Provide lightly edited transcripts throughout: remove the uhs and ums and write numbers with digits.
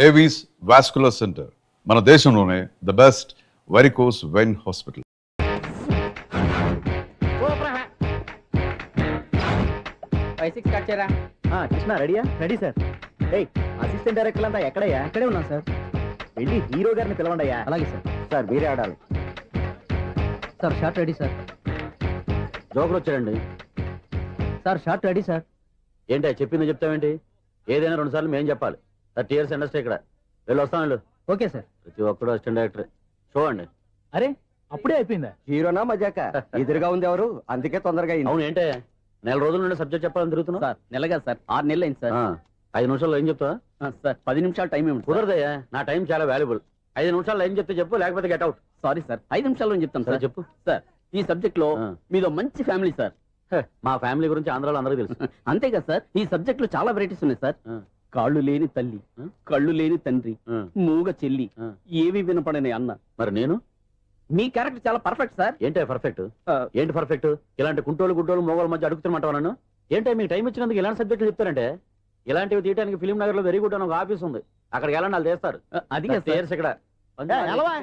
Avis vascular centre మన దేశంలోనే the best varicose vein hospital. Krishna రెడీయా? Ready sir. అసిస్టెంట్ డైరెక్టర్ అంతా ఎక్కడయ్యా? ఇక్కడే ఉన్నాం సార్. వెళ్ళి హీరో గారిని పిలవండి అయ్యా. అలాగే సార్. సార్ మీరే ఆడాలి sir. Short ready sir. Joker వచ్చాడండి సార్. Short ready sir. ఏంటి చెప్పింది చెప్తావేంటి? ఏదైనా 2 సార్లు మేము చెప్పాలి. 30 years ఇండస్ట్రీ ఇక్కడ. వెళ్ళి వస్తాం వెళ్ళు. Okay sir. ప్రతి ఒక్కడు అసిస్టెంట్ డైరెక్టర్. చూడండి. అరే అప్పుడే అయిపోయిందా? హీరోనా మజాక? ఎదురుగా ఉంది ఎవరు, అందుకే తొందరగా అయింది. అవును ఏంటే 4 రోజుల నుండి సబ్జెక్ట్ చెప్పాలని తిరుగుతున్నా సార్. నెలగా సార్, 6 నెలలు అయింది సార్. 5 నిమిషాల్లో ఏం చెప్తా సార్? 10 నిమిషాలు టైం ఏమి కుదరదయ్యా. నా టైం చాలా వాల్యుబుల్. 5 నిమిషాల్లో ఏం చెప్తే చెప్పు, లేకపోతే గెట్ అవుట్. సారీ సార్, 5 నిమిషాల్లో చెప్తాను సార్. చెప్పు సార్. ఈ సబ్జెక్ట్ లో మీదో మంచి ఫ్యామిలీ సార్. మా ఫ్యామిలీ గురించి ఆంధ్రాలో అందరికీ తెలుసు. అంతేగా సార్, ఈ సబ్జెక్ట్ లో చాలా వెరైటీస్ ఉన్నాయి సార్. కాళ్ళు లేని తల్లి, కళ్ళు లేని తండ్రి, మూగ చెల్లి, ఏవి వినపడని అన్న. మరి నేను మీ క్యారెక్టర్ చాలా పర్ఫెక్ట్ సార్. ఏంటి పర్ఫెక్ట్? ఏంటి పర్ఫెక్ట్? ఇలాంటి కుంటోలు గుడ్డోలు మోగోళ్ళ మధ్య అడుగుతున్నమాట నన్ను. ఏంటో మీకు టైం ఇచ్చినందుకు ఇలాంటి సబ్జెక్టులు చెప్తారంటే, ఇలాంటివి తీయడానికి ఫిలిం నగర్ లో వెరీ గుడ్ అని ఒక ఆఫీస్ ఉంది. అక్కడికి వెళ్ళండి, వాళ్ళు చేస్తారు. అది ఇక్కడ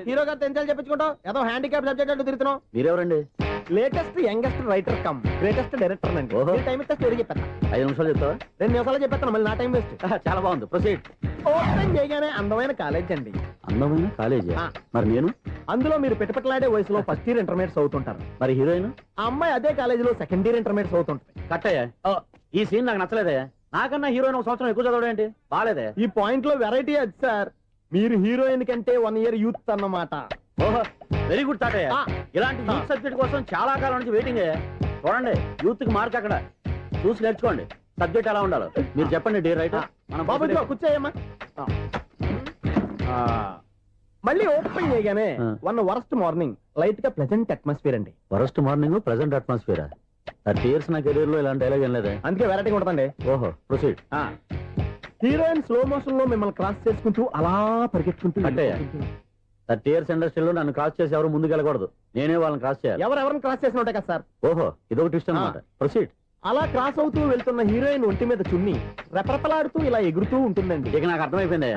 హీరో గారితో ఎంజాయ్ చెప్పించుకుంటాం. ఏదో హ్యాండిక్యాప్ సబ్జెక్ట్ అంటూ తిరుగుతున్నాం. మీరెవరండి? Latest youngest writer cum greatest director అండి. టైం ఇస్తే స్టోరీ చెప్పేస్తా. 5 నిమిషాలు చెప్తావా? 2 నిమిషాలు చెప్పేస్తాను, మళ్ళీ నా టైం వేస్ట్. చాలా బాగుంది, ప్రొసీడ్. ఓపెన్ చేయగానే అందమైన కాలేజ్ అండి. అందమైన కాలేజ్? మరి నేను అందులో మీరు పెట్టుపట్లాడే వయసులో ఫస్ట్ ఇయర్ ఇంటర్మీడియట్స్ అవుతుంటారు. మరి హీరోయిన్ ఆ అమ్మాయి అదే కాలేజీలో సెకండ్ ఇయర్ ఇంటర్మీడియట్స్ అవుతుంటాయి. కట్టయ్యా, ఈ సీన్ నాకు నచ్చలేదే. నాకన్నా హీరోయిన్ 1 సంవత్సరం ఎక్కువ చదవడం ఏంటి? బాలేదే. ఈ పాయింట్ లో వెరైటీ అది సార్. మీరు హీరోయిన్ కంటే 1 year యూత్ అన్నమాట. ఓహో, వెరీ గుడ్ తాటయ్య. ఇలాంటి యూత్ సబ్జెక్ట్ కోసం చాలా కాలం నుంచి వెయిటింగ్. చూడండి, యూత్ కి మార్క్ అక్కడ చూసి నేర్చుకోండి. సబ్జెక్ట్ ఎలా ఉండాలో మీరు చెప్పండి. డే రైటర్ మనం బాబు కూర్చోయమ్మా. మళ్ళీ ఓపెన్ చేయగానే వరస్ట్ మార్నింగ్, లైట్ గా ప్లెజెంట్ అట్మాస్ఫియర్ అండి. Worst morning, pleasant atmosphere. 30 years నా కెరీర్ లో ఇలాంటి డైలాగ్ ఏం లేదే. అందుకే వెరైటీ ఉంటుందండి. ఓహో, ప్రొసీడ్. హీరోయిన్ స్లో మోషన్ లో మిమ్మల్ని క్రాస్ చేసుకుంటూ అలా పరిగెత్తుకుంటూ 30 years ఇండస్ట్రీలో నన్ను క్రాస్ చేసి ఎవరు ముందుకు వెళ్ళకూడదు. నేనే వాళ్ళని క్రాస్ చేయాలి. ఎవరెవరిని క్రాస్ చేసిన ఉంటాయి కదా సార్. ఓహో, ఇదొక ట్విస్ట్ అన్నమాట. ప్రొసీడ్. అలా క్రాస్ అవుతూ వెళ్తున్న హీరోయిన్ ఒంటి మీద చున్ని రెపరెపలాడుతూ ఇలా ఎగురుతూ ఉంటుందండి. ఇక నాకు అర్థమైపోయింది.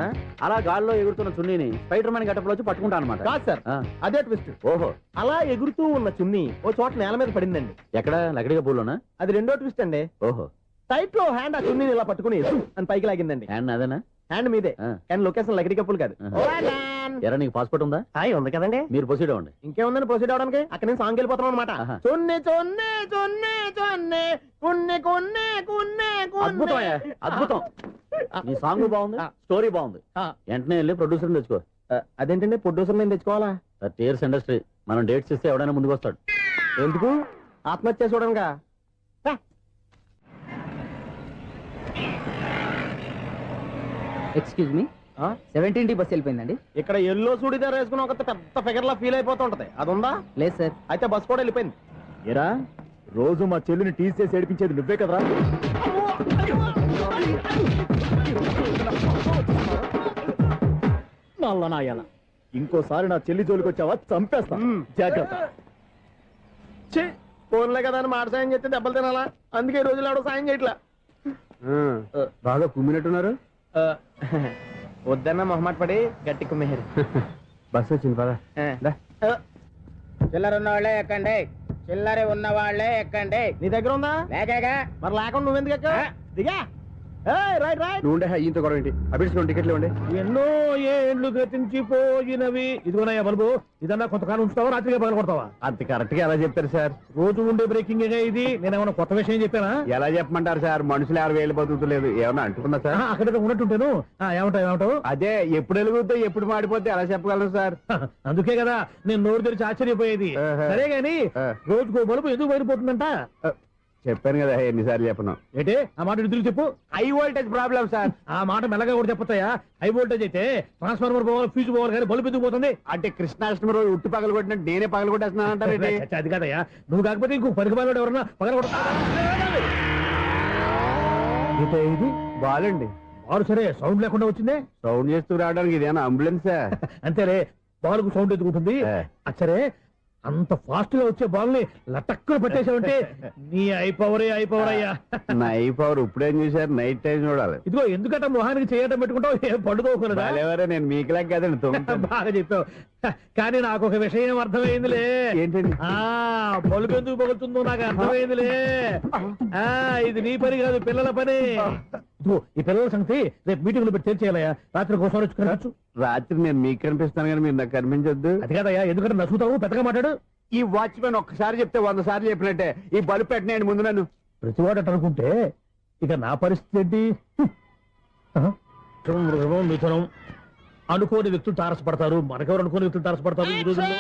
అలా గాల్లో ఎగురుతున్న చున్నీని స్పైడర్ మ్యాన్ గెటప్లో వచ్చి పట్టుకుంటా అనమాట. కాదు సార్, అదే ట్విస్ట్. ఓహో, అలా ఎగురుతూ ఉన్న చున్ని ఓ చోట నేల మీద పడిందండి. ఎక్కడ? లకడిగా పూలోనా? అది రెండో ట్విస్ట్ అండి. ఓహో, టైట్ లో హ్యాండ్ ఆ చున్నీని ఇలా పట్టుకుని అని పైకి లాగిందండి. హ్యాండ్ అదేనా? హ్యాండ్ మీదే, కానీ లొకేషన్ లకడి కప్పులు కాదు. ఎరా, నీకు పాస్పోర్ట్ ఉందా? ఉంది కదండి. మీరు ప్రొసీడ్ అవ్వండి. ఇంకేముందని ప్రొసీడ్ అవడానికి? అక్కడ నేను సాంగ్ వెళ్ళిపోతాం అనమాట. అద్భుతం, అద్భుతం. నీ సాంగ్ బాగుంది, స్టోరీ బాగుంది. వెంటనే వెళ్ళి ప్రొడ్యూసర్ తెచ్చుకో. అదేంటండి ప్రొడ్యూసర్ నేను తెచ్చుకోవాలా? 30 years ఇండస్ట్రీ, మనం డేట్స్ ఇస్తే ఎవడైనా ముందుకు వస్తాడు. ఎందుకు? ఆత్మహత్య చూడనుగా. Excuse me, 17D bus వెళ్ళిపోయిందండి. ఇక్కడ ఎల్లో చూడిదార్ వేసుకుని ఒక పెద్ద ఫిగర్ లా ఫీల్ అయిపోతుంటది, అది ఉందా? లేదు సార్. అయితే బస్ కూడా వెళ్ళిపోయింది. ఏరా, రోజు మా చెల్లిని టీస్ చేసి ఏడిపించేది నువ్వే కదరా? నాయన, ఇంకోసారి నా చెల్లి జోలికి వచ్చావా చంపేస్తా, జాగ్రత్త. ఫోన్లే కదా అని మాట సాయం చేస్తే దెబ్బలు తినాలా? అందుకే ఈ రోజులు ఎవడో సాయం చేయట్లా. బాగా కుమ్మినట్టున్నారు. వద్దన్న మొహమాట పడి గట్టి కుమ్మేరు. బస్సు వచ్చింది పద. చిల్లర ఉన్న వాళ్ళే ఎక్కండి, చిల్లర ఉన్న వాళ్ళే ఎక్కండి. నీ దగ్గర ఉందా? లేకగా. మరి లేకుండా నువ్వెందుకు ఎక్కావు? దిగా. Right right. నువ్వుండే ఇంత గొడవ ఏంటి? అభిడ్చుకోండి, టికెట్లు ఇవ్వండి. ఎన్నో ఏండ్లు గతించిపోయినవి. ఇదిగోనయ్యా బల్బు, ఇదన్నా కొంతకాలం ఉంచుతావా, రాత్రిగా పగల కొడతావా? అంత కరెక్ట్ గా ఎలా చెప్తారు సార్? రోజు ఉండే బ్రేకింగ్ ఇది. నేనేమన్నా కొత్త విషయం చెప్పానా? ఎలా చెప్పమంటారు సార్? మనుషులు 60,000 బతుకుతలేదు. ఏమన్నా అంటున్నా సార్? అక్కడ ఉన్నట్టుంటాను. ఏమంటావు? అదే, ఎప్పుడు వెలుగుతో ఎప్పుడు మాడిపోతే ఎలా చెప్పగలను సార్? అందుకే కదా నేను నోరు తెరిచి ఆశ్చర్యపోయేది. సరే గాని రోజుకో బలుపు ఎందుకు బయటపోతుందంట? చెప్పాను కదా, ఎన్నిసార్లు చెప్పను. ఏంటి ఆ మాట ఎదురు చెప్పు. High voltage problem sir. ఆ మాట మెల్లగా కూడా చెప్పొచ్చాయా? హై వోల్టేజ్ అయితే ట్రాన్స్ఫార్మర్ పోవాలి, ఫ్యూజ్ పోవాలి, కానీ బల్బు ఎందుకు పోతుంది? అంటే కృష్ణాష్టమి రోజు ఉట్టి పగలు కొట్టినట్టు నేనే పగలు కొట్టేస్తున్నాను అంటారు. అది కాదయ్యా, నువ్వు కాకపోతే ఇంకో పనికి బాగా ఎవరన్నా పగల కొడతా. ఇది బాలండి. బాలు సరే, సౌండ్ లేకుండా వచ్చిందే. సౌండ్ చేస్తూ రావడానికి ఇదేనా అంబులెన్స్? అంతేలే, బాలుకు సౌండ్ ఎదుగుతుంది. సరే, అంత ఫాస్ట్ గా వచ్చే బాల్ ని లటక్కున పట్టేసావంటే నీ అయిపోవరే అయ్యా. నైఫ్ అవర్ ఇప్పుడేం చూసారు, నైట్ టైం చూడాలి. ఇదిగో ఎందుకంటే మొహానికి చేయటం పెట్టుకుంటావు ఏం పండుకోకూడదా? ఎవరే నేను మీకులా కదండి బాగా చెప్పావు. కానీ నాకు ఒక విషయం అర్థమైందిలే. ఏంటండి? బలుపు ఎందుకు పగులుతుందో నాకు అర్థమైందిలే. ఇది నీ పని కాదు, పిల్లల పని. ఇదిగో ఈ పిల్లల సంగతి రేపు మీటింగ్ లో పెట్టి తెలిసేయాలయ్యా. రాత్రి కోసం వచ్చి రాత్రి నేను మీకు కనిపిస్తాను కానీ మీరు నాకు కనిపించొద్దు. అది కాదయ్యా, ఎందుకంటే నచ్చుతావు పెద్దగా మాట్లాడు. ఈ వాచ్మెన్ ఒక్కసారి చెప్తే 100 సార్లు చెప్పినట్టే. ఈ బల్బు పెట్టినాయండి ముందు నన్ను. ప్రతివాడు అనుకుంటే ఇక నా పరిస్థితి ఏంటి? మృగం మిథునం అనుకోని వ్యక్తులు తారసపడతారు. మనకెవరు అనుకోని వ్యక్తులు తారసపడతారు ఈ రోజుల్లో?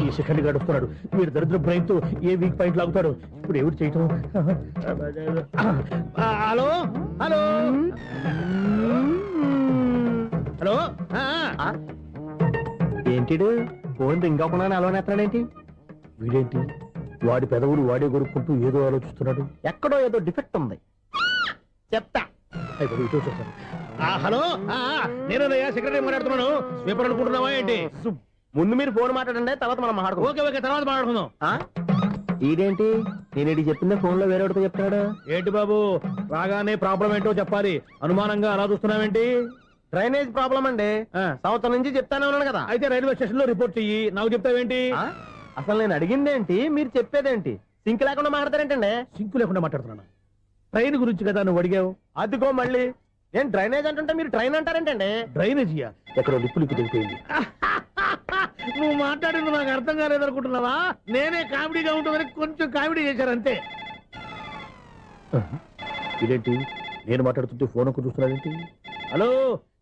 ఈ సెకండ్ గడుపుతున్నాడు వీడు దరిద్ర బ్రెయిన్ తో ఏ వీక్ పాయింట్ లాగుతాడు. ఇప్పుడు ఎవరు చేయటం? Hello hello hello. ఏంటిడు ఫోన్ రింగ్ అవ్వకుండా అలవనేస్తున్నాడేంటి? వీడేంటి వాడి పెదవులు వాడే కొరుక్కుంటూ ఏదో ఆలోచిస్తున్నాడు. ఎక్కడో ఏదో డిఫెక్ట్ ఉంది, చెప్తా. అయిపోయి ఇటు వచ్చేసాను. హలో నేనయ్యా సెక్రటరీ మాట్లాడుతున్నాను. స్వీపర్ అనుకుంటున్నావా ఏంటి? ముందు మీరు ఫోన్ మాట్లాడండి, తర్వాత మనం మాట్లాడుకో. ఓకే ఓకే తర్వాత మాట్లాడుకుందాం. ఇదేంటి నేను చెప్పిందే ఫోన్ లో వేరే ఒకటి చెప్తాడు. ఏంటి బాబు రాగానే ప్రాబ్లం ఏంటో చెప్పాలి. అనుమానంగా అలా చూస్తున్నావేంటి? డ్రైనేజ్ ప్రాబ్లం అండి. సంవత్సరం నుంచి చెప్తానే ఉన్నాను కదా. అయితే రైల్వే స్టేషన్ లో రిపోర్ట్ చెయ్యి. నాకు చెప్తావేంటి? అసలు నేను అడిగిందేంటి, మీరు చెప్పేదేంటి? సింక్ లేకుండా మాట్లాడతారేంటండి? సింకు లేకుండా మాట్లాడుతున్నాను. ట్రైన్ గురించి కదా నువ్వు అడిగావు. అదిగో మళ్ళీ నేను డ్రైనేజ్ అంటుంటే మీరు ట్రైన్ అంటారేంటండి? డ్రైనేజీయా? ఎక్కడో లిప్పులిక్కు తెలిపోయింది. నువ్వు మాట్లాడింది నాకు అర్థం కాలేదనుకుంటున్నావా? నేనే కామెడీగా ఉంటుందని కొంచెం కామెడీ చేశారు అంతే. ఇదేంటి నేను మాట్లాడుతుంటే ఫోన్ ఒక్క చూస్తున్నావేంటి? హలో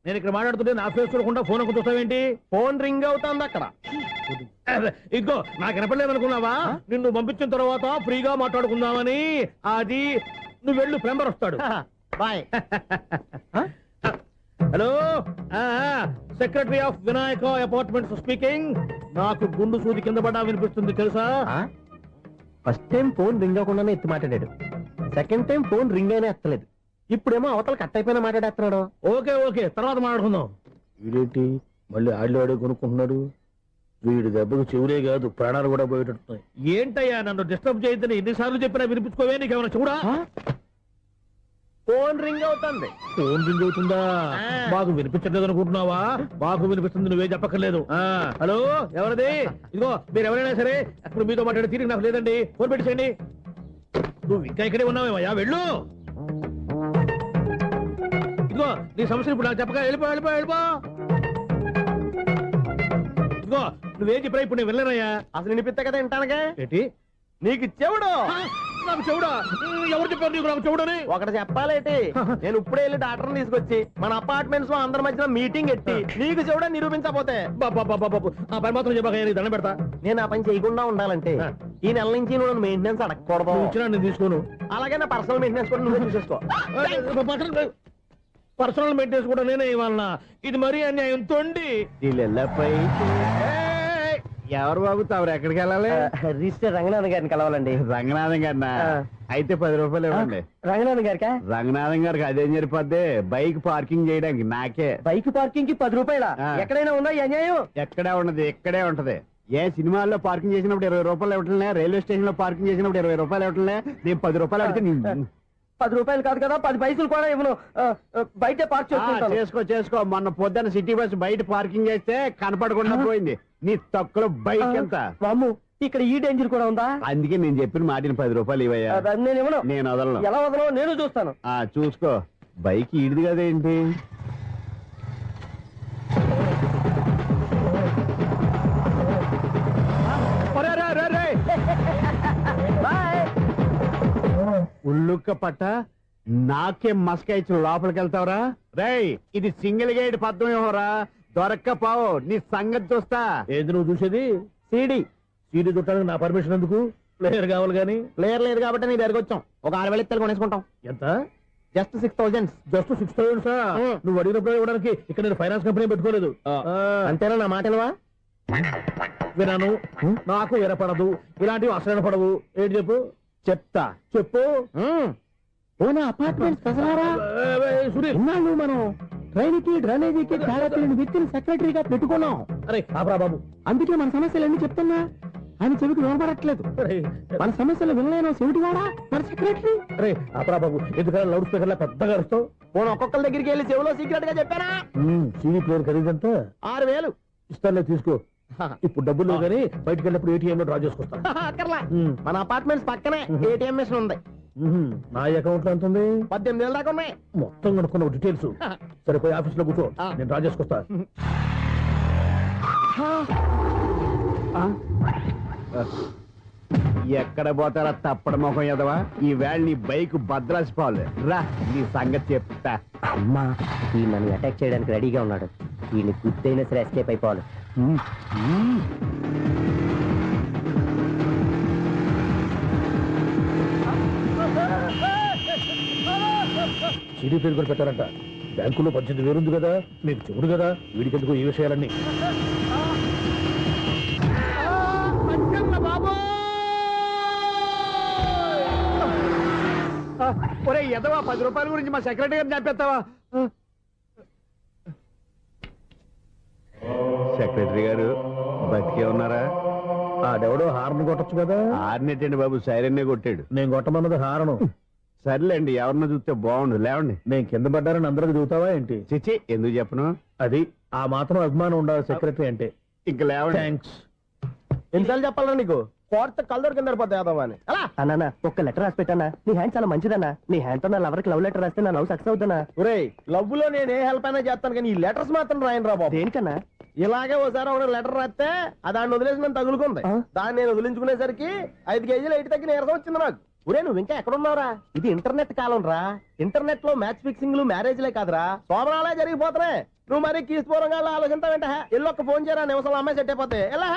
నేను ఇక్కడ మాట్లాడుతుంటే నా ఫేస్ చూడకుండా ఫోన్ ఒక్క చూస్తావేంటి? ఫోన్ రింగ్ అవుతుంది అక్కడ. ఇదిగో నాకు వినపడలేదు అనుకున్నావా? నిన్ను పంపించిన తర్వాత ఫ్రీగా మాట్లాడుకుందామని. అది నువ్వు వెళ్ళు, ప్లంబర్ వస్తాడు. Bye. Hello secretary of Vinayaka apartments speaking. నాకు గుండు సూది కింద పడ్డా వినిపిస్తుంది తెలుసా? ఫస్ట్ టైం ఫోన్ రింగ్ అవ్వకుండానే ఎత్తి మాట్లాడాడు. సెకండ్ టైం ఫోన్ రింగ్ అయినా ఎత్తలేదు. ఇప్పుడేమో అవతల కట్ అయిపోయినా మాట్లాడేస్తున్నాడు. ఓకే ఓకే తర్వాత మాట్లాడుకుందాం. వీడేంటి మళ్ళీ ఆళ్ళు ఆడే కొనుక్కుంటున్నాడు. వీడి దెబ్బకు చెవులే కాదు ప్రాణాలు కూడా పోయేటట్టున్నాయి. ఏంటయ్యా నన్ను డిస్టర్బ్ చేయొద్దని ఎన్నిసార్లు చెప్పినా వినిపించుకోవే? నీకేమైనా చూడా? ఫోన్ రింగ్ అవుతుంది. ఫోన్ రింగ్ అవుతుందా? మాకు వినిపించట్లేదు అనుకుంటున్నావా? మాకు వినిపిస్తుంది, నువ్వే చెప్పక్కర్లేదు. హలో ఎవరిది? ఇదిగో మీరు ఎవరైనా సరే ఇప్పుడు మీతో మాట్లాడే తీరిక నాకు లేదండి. ఫోన్ పెట్టేసేయండి. నువ్వు ఇంకా ఇక్కడే ఉన్నావేమయ్యా, వెళ్ళు. ఇదిగో నీ సమస్యలు ఇప్పుడు నాకు చెప్పగా వెళ్ళిపో వెళ్ళిపో వెళ్ళిపో. ఇదిగో నువ్వేం చెప్పరా ఇప్పుడు నేను వెళ్ళానయ్యా. అసలు వినిపిస్తా కదా వింటానగా. ఏంటి నీకు చెవుడు? నాకు చెవుడా? ఎవరు చెప్పారు నీకు నాకు చెవుడని? ఒకటి చెప్పాలేటి, నేను ఇప్పుడే వెళ్ళి డాక్టర్ని తీసుకొచ్చి మన అపార్ట్మెంట్స్ లో అందరి మధ్యన మీటింగ్ ఎట్టి నీకు చెవుడని నిరూపించకపోతే ఆ పని మాత్రం చెప్పక దండం పెడతా. నేను ఆ పని చేయకుండా ఉండాలంటే ఈ నెల నుంచి నువ్వు మెయింటెనెన్స్ అడగకూడదు. ఇచ్చినా నేను తీసుకోను. అలాగే నా పర్సనల్ మెయింటెనెన్స్ కూడా నువ్వే చూసేసుకో. పర్సనల్ మెయింటెనెన్స్ కూడా నేనే ఇవ్వాలన్నా? ఇది మరీ అన్యాయం తోండి. ఎవరు బాబు తవరు ఎక్కడికి వెళ్ళాలి? రిజిస్టర్ రంగనాథ్ గారిని కలవాలండి. రంగనాథం గారినా? అయితే 10 రూపాయలు ఇవ్వండి. రంగనాథ్ గారికా? రంగనాథం గారికి అదేం సరిపోద్ది, బైక్ పార్కింగ్ చేయడానికి నాకే. బైక్ పార్కింగ్ కి 10 రూపాయల? ఎక్కడైనా ఉందా ఈ అన్యాయం? ఎక్కడే ఉండదు, ఇక్కడే ఉంటది. ఏ సినిమాల్లో పార్కింగ్ చేసినప్పుడు 20 రూపాయలు ఇవ్వట్లే, రైల్వే స్టేషన్ లో పార్కింగ్ చేసినప్పుడు 20 రూపాయలు ఇవ్వట్లే. నేను 10 రూపాయలు అడిగితే 10 రూపాయలు కాదు కదా, 10 పైసలు కూడా ఇవ్వను. బయట పార్క్ చేసుకో. మొన్న పొద్దున్న సిటీ బస్ బయట పార్కింగ్ చేస్తే కనపడకుండా పోయింది. నీ తక్కువ బైక్ ఎంత? వామ్ము, ఇక్కడ ఈ డేంజర్ కూడా ఉందా? అందుకే నేను చెప్పిన మాటిని 10 రూపాయలు ఇవ్వయ్యా. నేను ఇవ్వను. నేను వదలను. ఎలా వదలను నేను చూస్తాను. చూసుకో. బైక్ ఈడిది కదేంటి? ఉల్లుక్క పట్ట నాకే మస్క ఇచ్చిన లోపలికి వెళ్తావరా? రేయ్ ఇది సింగిల్ గేట్ పద్మం ఇవ్వరా, దొరక్కపోవు నీ సంగతి చూస్తా. ఏది నువ్వు చూసేది? సీడీ చుట్టానికి నా పర్మిషన్ ఎందుకు? ప్లేయర్ కావాలి కానీ. ప్లేయర్ లేదు కాబట్టి నీ దగ్గరకు వచ్చాం. ఒక 6,000 ఇత్తలు కొనేసుకుంటాం. ఎంత? జస్ట్ 6,000. Just 6,000 sir? నువ్వు అడిగినప్పుడు ఇవ్వడానికి ఇక్కడ నేను ఫైనాన్స్ కంపెనీ పెట్టుకోలేదు. అంతేనా నా మాటలువా? వినను, నాకు వినపడదు, ఇలాంటివి అసలు వినపడవు. ఏంటి చెప్పు? చెప్తా. చెప్పు. అపార్ట్మెంట్ సునీల్ మనం ట్రైన్ కి డ్రైనేజీకి తేడా తెలియని వ్యక్తిని సెక్రటరీగా పెట్టుకున్నాం. అరే ఆపరా బాబు. అందుకే మన సమస్యలన్నీ చెప్తున్నా ఆయన చెవికి వినపడట్లేదు. అరే మన సమస్యలు వినలేను చెవిటి వాడా మన సెక్రటరీ. అరే ఆపరా బాబు, ఎందుకన్నా లౌడ్ స్పీకర్ లా పెద్దగా అరుస్తావు? పోను ఒక్కొక్కరి దగ్గరికి వెళ్ళి చెవిలో సీక్రెట్ గా చెప్పానా? CD player ఖరీదంతా 6,000. ఇస్తానులే, తీసుకో. ఇప్పుడు డబ్బులు లేవు కానీ బయటకు వెళ్ళినప్పుడు ఏటీఎం లో డ్రా చేసుకొస్తా. అక్కర్లా, మన అపార్ట్మెంట్స్ పక్కనే ఏటీఎం మిషన్ ఉంది. నా అకౌంట్ లో ఎంత ఉంది? 18,000 దాకా ఉన్నాయి. మొత్తం కనుక్కున్న డీటెయిల్స్. సరిపోయి ఆఫీస్ లో కూర్చో, నేను డ్రా చేసుకొస్తా. ఎక్కడ పోతారా తప్పడ మొహం ఎదవా? ఈ వేళ నీ బైక్ భద్రాసిపోవాలి. రా నీ సంగతి చెప్తా. అమ్మా ఈ నన్ను అటాక్ చేయడానికి రెడీగా ఉన్నాడు. ఈయన గుద్దైనా సరే ఎస్కేప్ అయిపోవాలి. సీడీ ప్లేయర్ కూడా పెట్టారంట. బ్యాంకులో 18,000 ఉంది కదా, మీకు చెవుడు కదా, వీడికి ఎందుకు ఈ విషయాలన్నీ? ఒరే ఎదవా, 10 రూపాయల గురించి మా సెక్రటరీ గారిని చంపేస్తావా? సెక్రటరీ గారు బతికే ఉన్నారా? ఆడెవడో హార్న్ కొట్టచ్చు కదా. ఆరినెట్టండి బాబు, సైరన్నే కొట్టాడు. నేను కొట్టమన్నది హారను. సర్లేండి, ఎవరన్నా చూస్తే బాగుండు. లేవండి. నేను కింద పడ్డారని అందరికి చూతావా ఏంటి? చిచ్చి, ఎందుకు చెప్పను? అది ఆ మాత్రం అభిమానం ఉండాలి సెక్రటరీ అంటే. ఇంక లేవండి. థ్యాంక్స్. ఎన్నిసార్లు చెప్పాలన్నా నీకు? కోర్త కలర్ కింద పోతాయి అలా అన్నా. ఒక్క లెటర్ రాసి పెట్టానా? నీ హ్యాండ్ చాలా మంచిదన్నా. నీ హ్యాండ్ తో నా లవర్కి లవ్ లెటర్ రాస్తే నా లవ్ సక్సెస్ అవుతానా? ఒరే, లవ్ లో నేను ఏ హెల్ప్ అయినా చేస్తాను, కానీ ఈ లెటర్స్ మాత్రం రాయను రా బాబు. దేనికన్నా? ఇలాగే ఓసారి ఒక లెటర్ రాస్తే అది దాన్ని వదిలేసి నన్ను తగులుకుంది. దాన్ని నేను వదిలించుకునేసరికి 5 కేజీలు 8 తగ్గి నీరసం వచ్చింది నాకు. ఒరే, నువ్వు ఇంకా ఎక్కడున్నావురా? ఇది ఇంటర్నెట్ కాలం రా. ఇంటర్నెట్ లో మ్యాచ్ ఫిక్సింగ్లు మ్యారేజ్లే కాదురా, శోభనాలే జరిగిపోతున్నాయి. నువ్వు మరి కీస్పూరంగా ఆలోచించావేంట? ఎల్లొక్క ఫోన్ చేయరా, నిమిషంలో అమ్మాయి సెట్ అయిపోతే. ఎలా?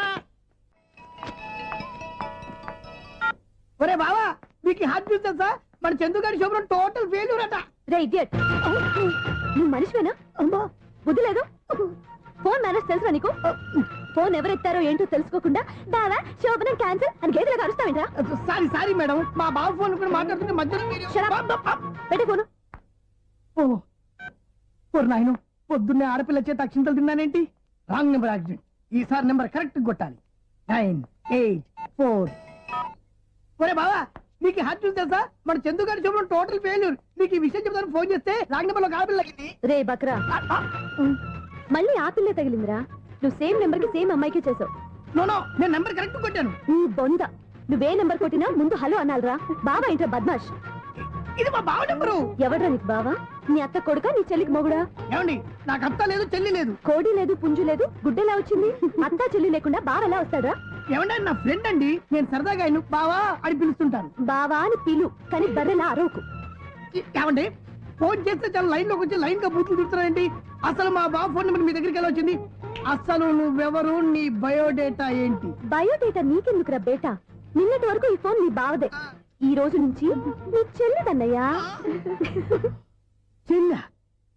ఒరే బావా, మీకు హార్ట్ న్యూస్ తెలుసా? మన చందుగారి శుభ్రం టోటల్ ఫెయిల్యూర్ అట. రే ఇడియట్, నువ్వు మనిషివేనా? అమ్మా బుద్ధి లేదు. ఫోన్ మేనేజ్ తెలుసా నీకు? ఫోన్ ఎవరెత్తారో ఏంటో తెలుసుకోకుండా బావా శోభనం క్యాన్సిల్ అని గేదెలకు అరుస్తావేంట్రా? సారీ సారీ మేడం, మా బావ ఫోన్ కూడా మాట్లాడుతుంటే మధ్యలో మీరు- పెట్టే ఫోను. ఓ నాయను, పొద్దున్నే ఆడపిల్ల చేత అక్షింతలు తిన్నానేంటి? Wrong number accident. ఈసారి నెంబర్ కరెక్ట్ కొట్టాలి. 9, 8, 4. ఒరే బావా, నీకు హార్ట్ న్యూస్ తెలుసా? మన చందుగారి శుభ్రం టోటల్ ఫెయిల్యూర్. నీకు ఈ విషయం చెప్తాను ఫోన్ చేస్తే రాంగ్ నెంబర్ లో ఆడపిల్ల తగ్గింది. రే బక్రా, మళ్ళీ ఆ పిల్లే తగిలిందిరా. నువ్వు సేమ్ నెంబర్ కి సేమ్ అమ్మాయికే చేసావు. నో, నేను నెంబర్ కరెక్ట్ కొట్టాను. ఈ బొంద, నువ్వే నెంబర్ కొట్టినా ముందు హలో అనాలిరా. బావా ఇంట్లో బద్మాష్. ఇది మా బావ నెంబరు. ఎవడ్రా నీకు బావా? నీ అత్త కొడుక, నీ చెల్లికి మొగుడా? ఏమండి, నాకు అత్త లేదు, చెల్లి లేదు. కోడి లేదు, పుంజు లేదు, గుడ్డెలా వచ్చింది? అత్త చెల్లి లేకుండా బావ ఎలా వస్తాడా? ఏమండి, నా ఫ్రెండ్ అండి. నేను సరదాగా ఆయన బావా అని పిలుస్తుంటాను. బావా అని పిలు, కానీ బర్రెలా అరవకు. ఏమండి, ఫోన్ చేస్తే చాలా లైన్ లోకి వచ్చి లైన్ గా బూతులు తిడుతున్నాయండి. అసలు మా బావ ఫోన్ నెంబర్ మీ దగ్గరికి ఎలా వచ్చింది? అసలు నువ్వెవరు, నీ బయోడేటా ఏంటి? బయోడేటా నీకెందుకురా బేటా? నిన్నటి వరకు ఈ ఫోన్ నీ బావదే. ఈ రోజు నుంచి నీ చెల్లిదన్నయ్యా. చెల్ల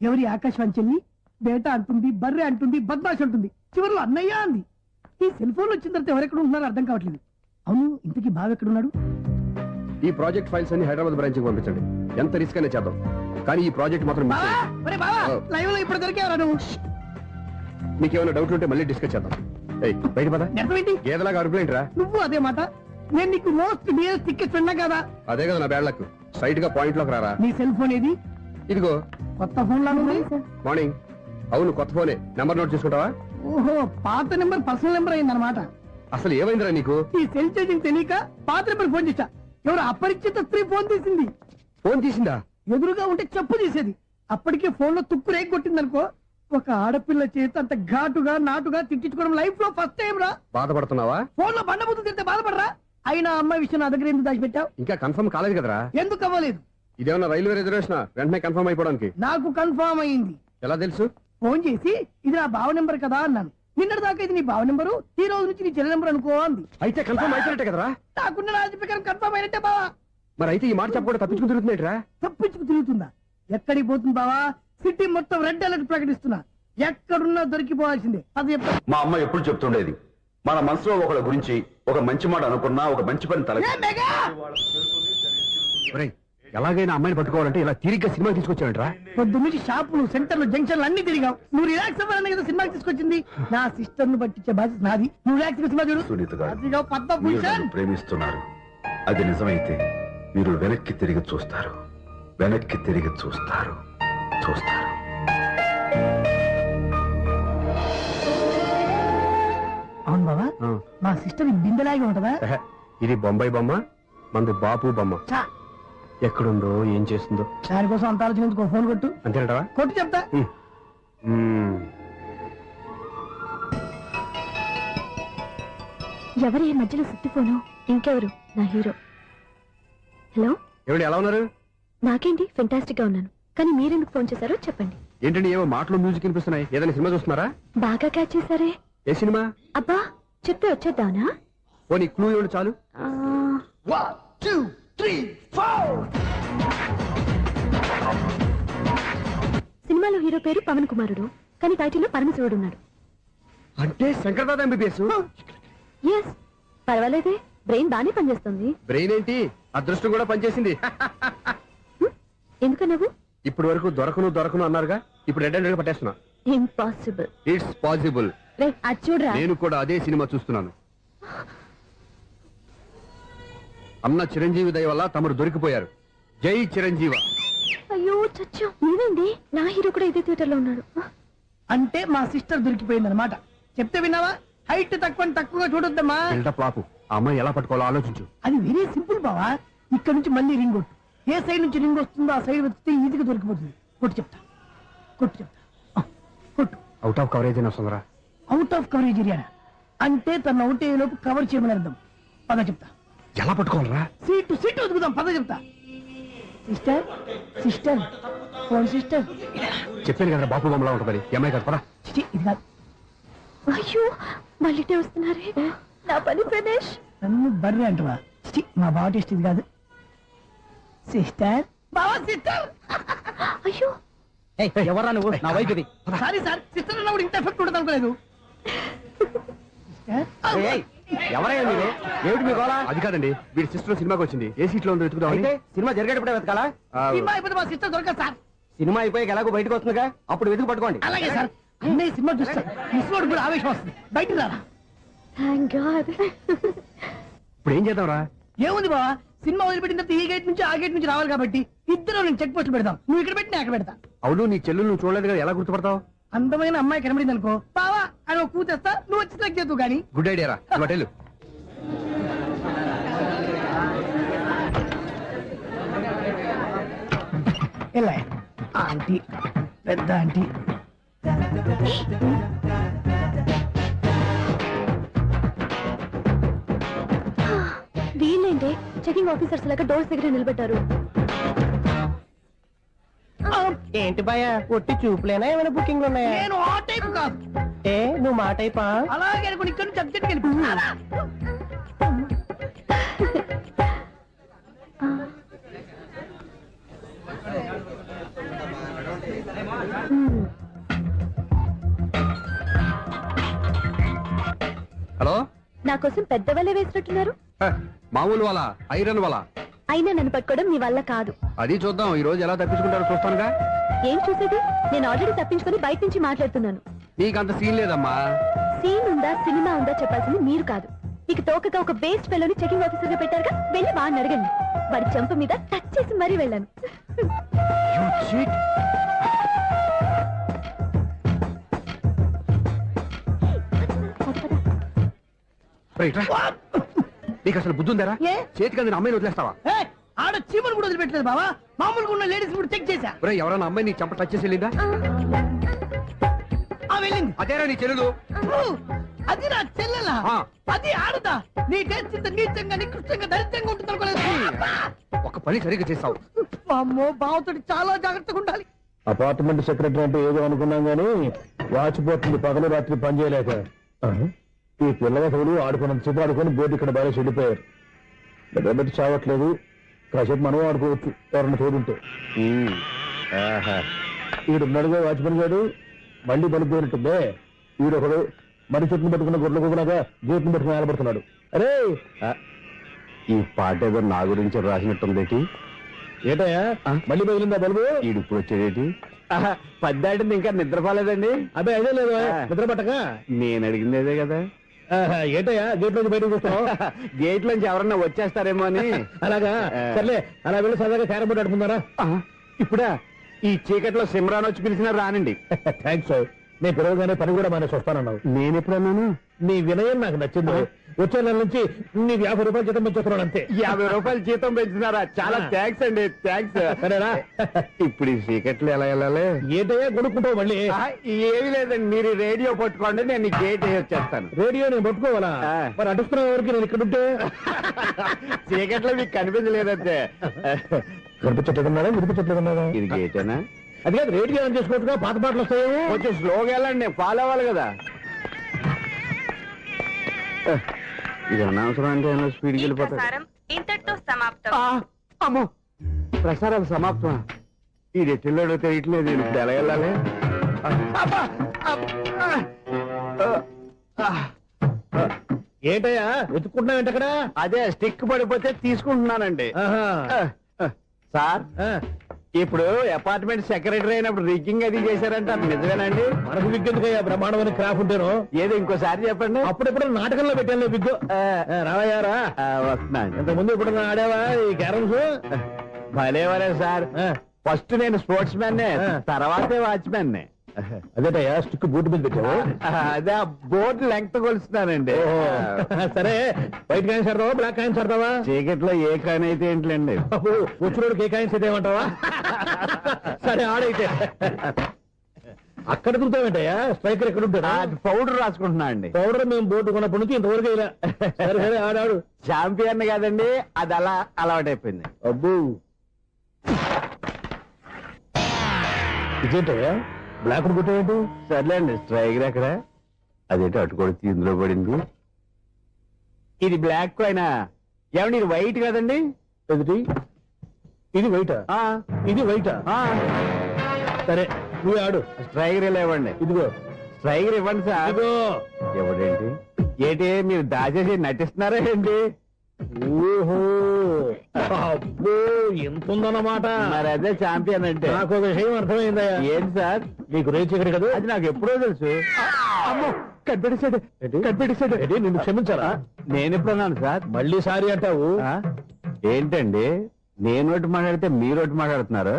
ఎవరి? ఆకాశవాణి చెల్లి. బేటా అంటుంది, బర్రె అంటుంది, బద్మాష్ అంటుంది, చివరిలో అన్నయ్య అంది. ఈ సెల్ ఫోన్ వచ్చిన తర్వాత ఎవరెక్కడ ఉంటున్నారో అర్థం కావట్లేదు. అవును, ఇంతకీ బావ ఎక్కడున్నాడు? ఈ ప్రాజెక్ట్ ఫైల్స్ అన్ని హైదరాబాద్ బ్రాంచ్ కి పంపించండి. ఎంత రిస్క్ అయినా చేద్దాం, కానీ ఈ ప్రాజెక్ట్ మాత్రం మిస్ బావా, అయ్యింది. ఒరే బావా, లైవ్ లో ఇప్పుడు దొరికేవరా నువ్వు? మీకు ఏమైనా డౌట్ ఉంటే మళ్ళీ డిస్కస్ చేద్దాం. ఏయ్, బయట పద. నిజమేంటి? గేదలాగా అరుపులేంటి రా? నువ్వు అదే మాట. నేను నీకు మోస్ట్ డియర్ టికెట్స్ ఉన్నా కదా. అదే కదా నా బ్యాడ్ లక్. స్ట్రైట్ గా పాయింట్ లోకి రారా. నీ సెల్ ఫోన్ ఏది? ఇదిగో కొత్త ఫోన్ లాగా ఉంది. మార్నింగ్. అవును, కొత్త ఫోనే. నెంబర్ నోట్ చేసుకుంటావా? ఓహో, పాత నెంబర్ పర్సనల్ నెంబర్ అయిందన్నమాట. అసలు ఏమైందిరా నీకు? ఈ సెల్ చేంజింగ్ తెలియక పాత నెంబర్ ఫోన్ చేశా. ఎవరు అపరిచిత స్త్రీ ఫోన్ తీసింది. ఫోన్ తీసిందా? ఎదురుగా ఉంటే చెప్పు తీసేది. అప్పటికే ఫోన్ లో తుక్కు రేగి కొట్టిందనుకో. ఒక ఆడపిల్ల చేత అంత ఘాటుగా నాటుగా తిట్టించుకోవడం లైఫ్ లో ఫస్ట్ టైం రా. బాధపడుతున్నావా? ఫోన్ లో బండబుద్ధి తింటే బాధపడరా? అయినా అమ్మాయి విషయం నా దగ్గర ఎందుకు దాచిపెట్టావు? ఇంకా కన్ఫర్మ్ కాలేదు కదరా? ఎందుకు అవ్వలేదు? ఇదేమన్నా రైల్వే రిజర్వేషన్? వెంటనే కన్ఫర్మ్ అయిపోవడానికి. నాకు కన్ఫర్మ్ అయింది. ఎలా తెలుసు? ఫోన్ చేసి ఇది నా బావ నెంబర్ కదా అన్నాను. నిన్నటి దాకా ఇది నీ బావ నెంబరు, ఈ రోజు నుంచి నీ చెల్లి నెంబర్ అనుకో అంది. అయితే కన్ఫర్మ్ అయిపోయినట్టే కదరా? నాకున్న రాజు ప్రకారం కన్ఫర్మ్ అయినట్టే బావా. మరి అయితే ఈ మాట చెప్పకుండా తప్పించుకుని తిరుగుతున్నట్రా? తప్పించుకు తిరుగుతుందా? ఎక్కడికి పోతుంది బావా? సిటీ మొత్తం రెడ్ అలర్ట్ ప్రకటిస్తున్నా. ఎక్కడున్నా దొరికిపోవాల్సిందే. అది చెప్తా. మా అమ్మ ఎప్పుడు చెప్తుండేది, మన మనసులో ఒకళ్ళ గురించి ఒక మంచి మాట అనుకున్నా, ఒక మంచి పని తల ఏ మెగా! ఒరేయ్, ఎలాగైనా అమ్మాయిని పట్టుకోవాలంటే ఇలా తిరిగ్గా సినిమా తీసుకొచ్చావంటరా? పొద్దు నుంచి షాపులు సెంటర్లు జంక్షన్లు అన్ని తిరిగావు. నువ్వు రిలాక్స్ అవ్వాలని కదా సినిమాకి తీసుకొచ్చింది. నా సిస్టర్ ను పట్టించే బాధ్యత నాది. నువ్వు రిలాక్స్ సినిమా చూడు. సునీత గారు, అదిగో మీరు పద్మభూషణ్. నన్ను ప్రేమిస్తున్నారు. అది నిజమైతే మీరు వెనక్కి తిరిగి చూస్తారు. వెనక్కి తిరిగి చూస్తారు. అవును బాబా, ఆ. మా సిస్టర్ బిందెలాగే ఉంటదా? ఎహె, ఇది బొంబాయి బొమ్మ, మంది బాపు బొమ్మ. చా, ఎక్కడుందో ఏం చేస్తుందో దానికోసం అంత ఆలోచించుకో. ఫోన్ కొట్టు. అంతేనటవా? కొట్టు చెప్తా. ఎవరు ఈ మధ్యలో సుత్తి ఫోను? ఇంకెవరు? నా హీరో. హలో, ఏమిటి ఎలా ఉన్నారు? నాకేంటి ఫెంటాస్టిక్ గా ఉన్నాను, కానీ మీరెందుకు ఫోన్ చేశారో చెప్పండి. ఏంటండి ఏవో మాటలు మ్యూజిక్ వినిపిస్తున్నాయి. ఏదైనా సినిమా చూస్తున్నారా? బాగా క్యాచ్ చేశారే. ఏ సినిమా? అబ్బా, చెప్తే వచ్చేద్దానా? ఓ నీ క్లూ ఇవ్వండి చాలు. ఆ, 1 2 3 4. సినిమాలో హీరో పేరు పవన్ కుమారుడు, కానీ టైటిల్లో పరమశివుడు ఉన్నాడు. అంటే శంకర్దాద ఎంబీబీఎస్. ఎస్, పర్వాలేదే, బ్రెయిన్ బానే పనిచేస్తుంది. బ్రెయిన్ ఏంటి, అదృష్టం కూడా పనిచేసింది. ఎందుకన్నావు? ఇప్పటి వరకు దొరకను అన్నారుగా, ఇప్పుడు రెడ్ హ్యాండెడ్ గా పట్టేస్తున్నా. ఇంపాసిబుల్. It's possible. రే, అది చూడరా. నేను కూడా అదే సినిమా చూస్తున్నాను. అన్న చిరంజీవి దయ వల్ల తమరు దొరికిపోయారు. జై చిరంజీవ. అయ్యో చచ్చా, నీవేంది? నా హీరో కూడా ఇదే థియేటర్ లో ఉన్నాడు. అంటే మా సిస్టర్ దొరికిపోయింది అనమాట. చెప్తే విన్నావా? హైట్ తక్కువగా చూడొద్దమ్మా. బిల్డప్ లాపు. ఆ అమ్మాయి ఎలా పట్టుకోవాలో ఆలోచించు. అది వెరీ సింపుల్ బావా. ఇక్కడ నుంచి మళ్ళీ రింగ్ కొట్టు. ఏ సైడ్ నుంచి రింగ్ వస్తుందో ఆ సైడ్ వస్తే ఈజీగా దొరికిపోతుంది. కొట్టు చెప్తా. ఆ, కొట్టు. అవుట్ ఆఫ్ కవరేజ్ అయినా వస్తుందరా? అవుట్ ఆఫ్ కవరేజ్ ఏరియా అంటే తన అవుట్ అయ్యే లోపు కవర్ చేయమని అర్థం. పద చెప్తా. ఎలా పట్టుకోవాలరా? సీటు వెతుకుదాం. పద చెప్తా. Sister phone sister. చెప్పాను కదా బాపు బొమ్మలా ఉంటుంది. ఎంఐ కదా పదా. చిచి, ఇది కాదు. అయ్యో, మళ్ళీ వస్తున్నారే. నా పని ఫినిష్. నన్ను బర్రె అంటవా? చిచి, మా బావ టేస్ట్ ఇది కాదు. సిస్టర్, బావా సిస్టర్. అయ్యో, ఎవరా నువ్వు? నా వైఫ్ ఇది. సారీ సార్, సిస్టర్ అన్నప్పుడు ఇంత ఎఫెక్ట్ ఉండదు అనుకోలేదు. ఎవరయ్యా మీరు? ఏమిటి మీ గోళ? అది కాదండి, వీడి సిస్టర్ సినిమాకి వచ్చింది. ఏ సీట్ లో ఉందో వెతుకుదామని. సినిమా జరిగేటప్పుడే వెతకాలా? సినిమా అయిపోతే మా సిస్టర్ దొరకదు సార్. సినిమా అయిపోయాక ఎలాగో బయటకు వస్తుందిగా, అప్పుడు వెతుకు పట్టుకోండి. అలాగే సార్. అన్నయ్య సినిమా చూస్తారు. మిస్వాడు కూడా ఆవేశం వస్తుంది. బయట రారా. Thank God. ఇప్పుడు ఏం చేద్దాంరా? ఏముంది బావా, సినిమా వదిలిపెట్టిన తర్వాత ఈ గేట్ నుంచి ఆ గేట్ నుంచి రావాలి కాబట్టి ఇద్దరు నేను చెక్ పోస్ట్ పెడతాం. నువ్వు ఇక్కడ పెట్టి నేను అక్కడ పెడతా. అవును, నీ చెల్లెలు నువ్వు చూడలేదు కదా, ఎలా గుర్తుపడతావు? అందమైన అమ్మాయి కనబడింది అనుకో, బావా అని ఒక కూతేస్తా, నువ్వు వచ్చి సెలెక్ట్ చేద్దు కానీ. గుడ్ ఐడియా రా. హోటల్ ఎలా ఆంటీ, పెద్ద ఆంటీ. వీళ్ళేంటే చెకింగ్ ఆఫీసర్స్ లాగా డోర్స్ దగ్గర నిలబెట్టారు. ఏంటి భయ, ఒట్టి చూపులేనా ఏమైనా బుకింగ్ ఉన్నాయా? నేను ఆ టైప్ కాదు. ఏ నువ్వు మా టైపా? అలాగే అనుకుని ఇక్కడ నుంచి అర్జెంట్కి వెళ్ళిపోతున్నా. హలో. నా కోసం పెద్ద వలే వేసినట్టున్నారు. మామూలు వాళ్ళ ఐరన్ వాళ్ళ. అయినా నన్ను పట్టుకోవడం మీ వల్ల కాదు. అది చూద్దాం, ఈ రోజు ఎలా తప్పించుకుంటారో చూస్తానుగా. ఏం చూసేది? నేను ఆల్రెడీ తప్పించుకొని బయట నుంచి మాట్లాడుతున్నాను. నీకంత సీన్ లేదమ్మా. సీన్ ఉందా సినిమా ఉందా చెప్పాల్సింది మీరు కాదు. మీకు తోకగా ఒక బేస్ట్ ఫెలోని చెకింగ్ ఆఫీసర్ గా పెట్టారుగా, వెళ్ళి వాడిని అడగండి. వాడి చెంప మీద టచ్ చేసి మరీ వెళ్ళాను. You cheat. రైట్ రా. నీకు అసలు బుద్ధి ఉందారా? ఏ? చేతికి అందిన అమ్మాయిని వదిలేస్తావా? ఏయ్, ఆడ చీమలు కూడా వదిలిపెట్టలేదు బావా. మామూలుగా ఉన్న లేడీస్ కూడా చెక్ చేశా. ఒరే, ఎవరైనా అమ్మాయి నీ చంప టచ్ చేసి వెళ్ళిందా? ఆ వెళ్ళింది. అదేరా నీ చెల్లెలు. అది నా చెల్లెలా? ఆ. అది ఆడదా? నీ టేస్ట్ ఇంత నీచంగా నికృష్టంగా దరిద్రంగా ఉంటుంది అనుకోలేదు. ఒక పని సరిగ్గా చేస్తావు. అమ్మో, బావతోటి చాలా జాగ్రత్తగా ఉండాలి. అపార్ట్మెంట్ సెక్రటరీ అంటే ఏదో అనుకున్నాం గానీ వాచిపోతుంది పగలు రాత్రి పని చేయలేక. ఈ పిల్లగతులు ఆడుకున్నంత సేపు ఆడుకొని బోర్డు ఇక్కడ బాగా చెడిపోయారు. నిద్రబెట్టి చావట్లేదు. కాసేపు మనం ఆడుకోవచ్చు ఎవరన్నా తోడుంటే. ఈడున్నాడుగా వాచ్మెన్ గారు, బండి బలికి పోయినట్టుందే. ఈడొకడు మరి చెట్టును పట్టుకున్న గొడ్ల కుక్కలాగా గేట్ను పట్టుకుని ఏలబడుతున్నాడు. అరే, ఈ పాట ఏదో నా గురించి రాసినట్టుంది. ఏటయ్యా మళ్ళీ పగిలిందా బల్బు? ఈడుపు వచ్చేటి పద్దాటింది ఇంకా నిద్రపోలేదండి. అదే అదే లేదు నిద్ర పట్టక. నేను అడిగింది అదే కదా. ఏటయ్యా గేట్ నుంచి బయటకు చూస్తావు? గేట్ లోంచి ఎవరన్నా వచ్చేస్తారేమో అని. అలాగా సర్లే, అలా వెళ్ళి సరదాగా క్యారం బోర్డు ఆడుకుందారా? ఇప్పుడా ఈ చీకట్లో సిమ్రాన్ వచ్చి పిలిచినా రానండి. థ్యాంక్స్. నేను పిలవగానే పని కూడా మానేసి వస్తానన్నావు. నేను ఎప్పుడన్నాను? నీ వినయం నాకు నచ్చింది. వచ్చే నెల నుంచి నీకు 50 రూపాయలు జీతం పెంచుతున్నాను అంతే. 50 రూపాయలు జీతం పెంచుతున్నారా? చాలా థ్యాంక్స్ అండి, థ్యాంక్స్. సరేనా? ఇప్పుడు ఈ చీకట్లు ఎలా వెళ్ళాలి? ఏంటయ్యా కొనుక్కుంటావు మళ్ళీ? ఏమీ లేదండి, మీరు రేడియో పట్టుకోండి, నేను గేట్ వచ్చేస్తాను. రేడియో నేను పట్టుకోవాలా? మరి అడుస్తున్న వరకు నేను ఇక్కడ ఉంటే చీకట్లో మీకు కనిపించలేదంటే. కనిపించట్లేదన్నారా వినిపించట్లేదన్నారా? ఇది గేటేనా? అది కాదు, రేడియో ఆన్ చేసుకోవచ్చుగా, పాత పాటలు వస్తాయి. కొంచెం స్లోగా వెళ్ళండి, నేను ఫాలో అవ్వాలి కదా. ఇది అనవసరం అంటే స్పీడ్కి వెళ్ళిపోతాయి. ఇంతటితో సమాప్తం. అమ్మో, ప్రసారాలు సమాప్తం. ఈ రెట్టిల్లోడో తెలియట్లేదు, నేను ఇప్పుడు ఎలా వెళ్ళాలి? ఏంటయ్యా వెతుక్కుంటున్నావు ఏంటి అక్కడ? అదే స్టిక్ పడిపోతే తీసుకుంటున్నానండి. సార్, ఇప్పుడు అపార్ట్మెంట్ సెక్రటరీ అయినప్పుడు రిగ్గింగ్ అది చేశారంటే అది నిజమేనండి? మనకు విగ్గెందుకయ్యా, బ్రహ్మాండమైన క్రాఫ్ ఉంటాను. ఏదో ఇంకోసారి చెప్పండి. అప్పుడెప్పుడు నాటకంలో పెట్టాను విగ్గు. రావయ్యారా? వస్తున్నాను. ఇంతకుముందు ఎప్పుడన్నా ఆడావా ఈ క్యారమ్స్? భలేవరే సార్, ఫస్ట్ నేను స్పోర్ట్స్ మ్యాన్, తర్వాతే వాచ్మెన్. అదేటయ్యా స్టిక్ బూట్ మీద పెట్టావు? అదే బోర్డు లెంగ్త్ కొలుస్తున్నానండి. సరే, వైట్ కాయిన్స్ ఆడతావా బ్లాక్ కాయిన్స్ ఆడతావా? చీకట్లో ఏ కాయిన్ అయితే ఏంట్లేండి. వచ్చినోడికి ఏ కాయిన్స్ అయితే ఏమంటావా? సరే ఆడైతే. అక్కడ దిగుతావేంటయ్యా? స్ట్రైకర్ ఎక్కడ ఉంటాడా? పౌడర్ రాసుకుంటున్నా అండి. పౌడర్ మేము బోర్డు కొన్నప్పటి నుంచి ఇంతవరకు ఇలా. సరే సరే ఆడాడు. చాంపియన్ కాదండి, అది అలా అలవాటైపోయింది. అబ్బు, ఇదేంటయ్యా బ్లాక్ కొట్టావేంటి? సర్లేండి, స్ట్రైకర్ ఎక్కడ? అదేంటి అటు కొడితే ఇందులో పడింది. ఇది బ్లాక్ కాయిన్. ఏమండి ఇది వైట్ కదండి? ఎదుటి ఇది వైటా? ఇది వైటా? సరే నువ్వు ఆడు. స్ట్రైకర్ ఇలా ఇవ్వండి. ఇదిగో స్ట్రైకర్ ఇవ్వండి సార్. ఇదిగో. ఇవ్వడేంటి? ఏంటి మీరు దాచేసి నటిస్తున్నారా ఏంటి? ఓహో, అబ్బో ఎంత ఉందన్నమాట. మరి అదే చాంపియన్ అంటే. నాకు ఒక విషయం అర్థమైందయ్యా. ఏంటి సార్? నీకు రేచి ఇక్కడ కదా? అది నాకు ఎప్పుడో తెలుసు. అమ్మో, కనిపెట్టేశాడు. నిన్ను క్షమించాలా? నేను ఎప్పుడన్నాను సార్? మళ్ళీ సారీ అంటావు? ఏంటండి, నేను ఒకటి మాట్లాడితే మీరు ఒకటి మాట్లాడుతున్నారు.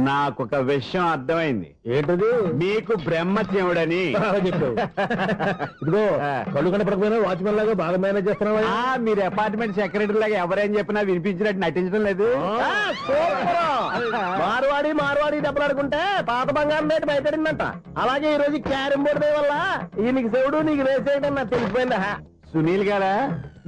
నాకు ఒక విషయం అర్థమైంది. ఏంటది? మీకు బ్రహ్మత్యముడని చెప్పావు. ఇదిగో కళ్ళు కనపడకపోయినా వాచ్మెన్ లాగా బాగా మేనేజ్ చేస్తున్నావా? మీరు అపార్ట్మెంట్ సెక్రటరీ లాగా ఎవరేం చెప్పినా వినిపించినట్టు నటించడం లేదు. మార్వాడి దెబ్బలాడుకుంటే పాత బంగారం రేటు బయటడిందంట. అలాగే ఈ రోజు క్యారం బోర్డు వల్ల నీకు శివుడు నీకు రేసేయడం నాకు తెలిసిపోయిందా? సునీల్ గారా,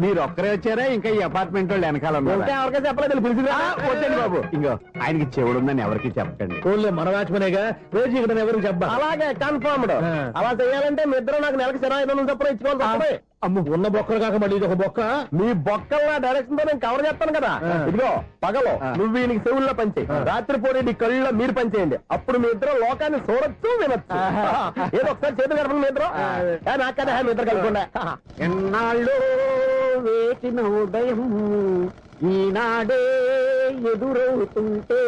మీరు ఒక్కరే వచ్చారా? ఇంకా ఈ అపార్ట్మెంట్ వాళ్ళు వెనకాల ఎవరికైనా చెప్పలేదు, పిలిచిరా. వద్దండి బాబు, ఇంకో ఆయనకి చెవుడుందని ఎవరికి చెప్పకండి. ఓన్లీ మన వాచ్మనేగా, రోజు ఇక్కడ ఎవరికి చెప్పా. అలాగే కన్ఫర్మ్డ్. అలా చేయాలంటే మీ ఇద్దరు నాకు నెలకు 500 చొప్పున ఇచ్చుకోవాలి. అమ్మ, ఉన్న బొక్కలు కాక మళ్ళీ ఇది ఒక బొక్క. మీ బొక్కల డైరెక్షన్ తో నేను కవర్ చేస్తాను కదా. ఇదిగో పగలో నువ్వు వీనికి చెవుల్లో పనిచేయి, రాత్రిపూట నీ కళ్ళలో మీరు పనిచేయండి. అప్పుడు మీ ఇద్దరు లోకాన్ని చూడొచ్చు వినొచ్చు. ఏదో ఒకసారి చేతులు గడపండి మీ ఇద్దరు. నాకు కదా మీ ఇద్దరు కలుపుకుండా. ఎన్నాళ్ళు వేసిన ఉదయం ఈనాడే ఎదురవుతుంటే.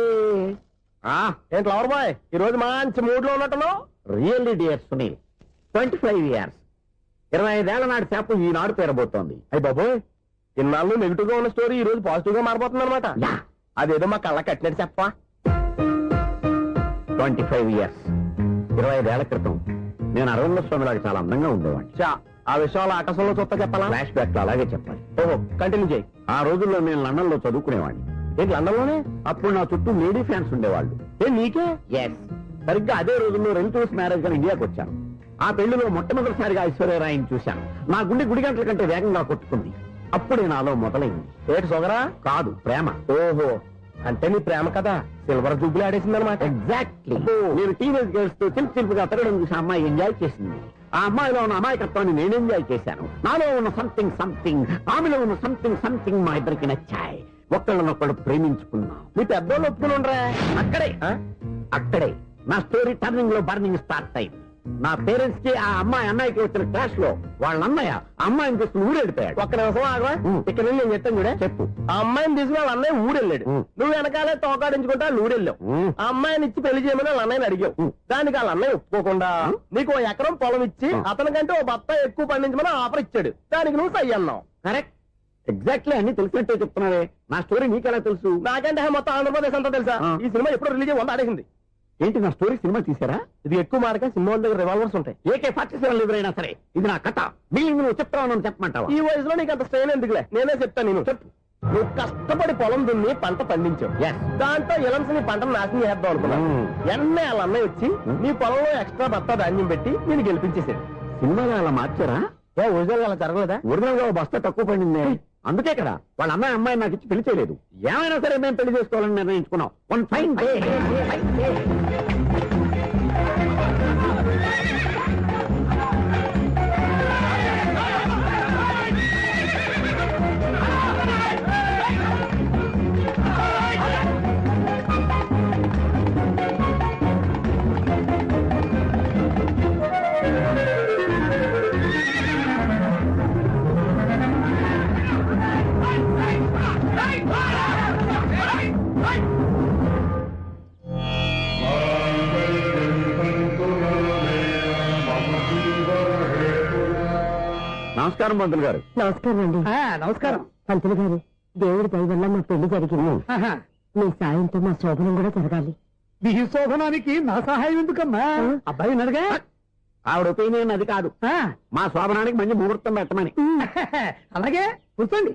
ఏంటి లవర్ బాయ్, ఈ రోజు మంచి మూడ్ లో ఉన్నట్టున్నావు? రియల్లీ డియర్ సునీల్, 25 years 25 ఏళ్ల నాటి చేప ఈనాడు పేరబోతోంది. అయ్యి బాబోయ్, ఇన్నాళ్ళు నెగిటివ్ గా ఉన్న స్టోరీ ఈ రోజు పాజిటివ్ గా మారిపోతుంది అనమాట. అదేదో మా కళ్ళ కట్టినట్టు చెప్పా. 25 years 25 ఏళ్ల క్రితం నేను అరవింద స్వామి లాగా చాలా అందంగా ఉండేవాడిని. ఆ విషయాలు ఆకాశంలో చూస్తా చెప్పాలా? ఫ్లాష్ బ్యాక్ లో అలాగే చెప్పాలి. ఓహో, కంటిన్యూ చేయి. ఆ రోజుల్లో నేను లండన్ లో చదువుకునేవాడిని. ఏంటి లండన్ లోనే? అప్పుడు నా చుట్టూ లేడీ ఫ్యాన్స్ ఉండేవాళ్ళు. నీకే? ఎస్, సరిగ్గా అదే రోజుల్లో రిలేటివ్స్ మ్యారేజ్ గా ఇండియాకి వచ్చాను. ఆ పెళ్లిలో మొట్టమొదటిసారిగా ఐశ్వర్యరాయని చూశాను. నా గుండె గుడి గంటల కంటే వేగంగా కొట్టుకుంది. అప్పుడే నాలో మొదలైంది. ఏటి సొగరా? కాదు, ప్రేమ. ఓహో, అంటే నీ ప్రేమ కదా సిల్వర్ జూబ్లీ ఆడేసింది అనమాట. ఎగ్జాక్ట్లీ. నేను టీనేజ్ గర్ల్స్ తో చిలుపుగా తిరగడం చూసి అమ్మాయి ఎంజాయ్ చేసింది. ఆ అమ్మాయిలో ఉన్న అమాయకత్వాన్ని నేను ఎంజాయ్ చేశాను. నాలో ఉన్న సంథింగ్ ఆమెలో ఉన్న సంథింగ్ మా ఇద్దరికి నచ్చాయి. ఒకళ్ళనొక్కడు ప్రేమించుకున్నాం. మీ పెద్దోళ్ళు ఒప్పుకుని ఉండరా? అక్కడే నా స్టోరీ టర్నింగ్ లో బర్నింగ్ స్టార్ట్ అయింది. నా పేరెంట్స్ కి ఆ అమ్మాయి అన్నయ్యకి వచ్చిన క్లాష్ లో వాళ్ళ అన్నయ్య అమ్మాయిని తీసుకుని ఊరెళ్ళిపోయాడు. ఒక్క నిమిషం ఆగవా? ఇక్కడ నుండి నేను చెప్తాను కూడా చెప్పు. ఆ అమ్మాయిని తీసుకుని వాళ్ళ అన్నయ్య ఊరెళ్ళాడు. నువ్వు వెనకాలే తోకాడించుకుంటా ఊరెళ్ళావు. ఆ అమ్మాయిని ఇచ్చి పెళ్లి చేయమని వాళ్ళ అన్నయ్యని అడిగావు. దానికి వాళ్ళ అన్నయ్య ఒప్పుకోకుండా నీకు 1 ఎకరం పొలం ఇచ్చి అతనికంటే 1 బత్త ఎక్కువ పండించమని ఆఫర్ ఇచ్చాడు. దానికి నువ్వు సై అన్నావు. కరెక్ట్, ఎగ్జాక్ట్లీ అన్ని తెలిసినట్టే చెప్తున్నావే. నా స్టోరీ నీకెలా తెలుసు? నాకంటే మొత్తం ఆంధ్రప్రదేశ్ అంతా తెలుసా? ఈ సినిమా ఎప్పుడు రిలీజ్ 100 ఆడేసింది. ఏంటి నా స్టోరీ సినిమా తీసారా? ఇది ఎక్కువ మార్క సినిమా వాళ్ళ దగ్గర రివాల్వర్స్ ఉంటాయి. AK-47 ఎదురైనా సరే ఇది నా కథ. బిల్లింగ్ నువ్వు చెప్తావు చెప్పమంటావా? ఈ వయసులో నీకు అంత స్ట్రెయిన్ ఎందుకులే, నేనే చెప్తాను. నేను చెప్పు. నువ్వు కష్టపడి పొలం దున్ని పంట పండించావు. దాంతో ఎలమ్స్ నీ పంటను నాశనం చేద్దాం అనుకున్నావు. ఎన్నే వాళ్ళ అన్నయ్య వచ్చి నీ పొలంలో ఎక్స్ట్రా బత్తా ధాన్యం పెట్టి నేను గెలిపించేసాడు. సినిమాలో అలా మార్చారా? ఒరిజినల్ అలా జరగలేదా? ఒరిజినల్ గా ఓ బస్తా తక్కువ పడింది. అందుకే కదా వాళ్ళ అమ్మాయి నాకు ఇచ్చి పెళ్లి చేయలేదు. ఏమైనా సరే మేము పెళ్లి చేసుకోవాలని నిర్ణయించుకున్నాం. One fine day. నమస్కారం పంతులు గారు. నమస్కారం అండి. నమస్కారం. పంతులు గారు, దేవుడి దయ వల్ల మా పెళ్లి జరిగింది. మీ సాయంతో మా శోభనం కూడా జరగాలి. ఈ శోభనానికి నా సహాయం ఎందుకమ్మా? అబ్బాయి అడగా. ఆవిడ ఒపీనియన్ అది కాదు. మా శోభనానికి మంచి ముహూర్తం పెట్టమని. అలాగే కూర్చోండి.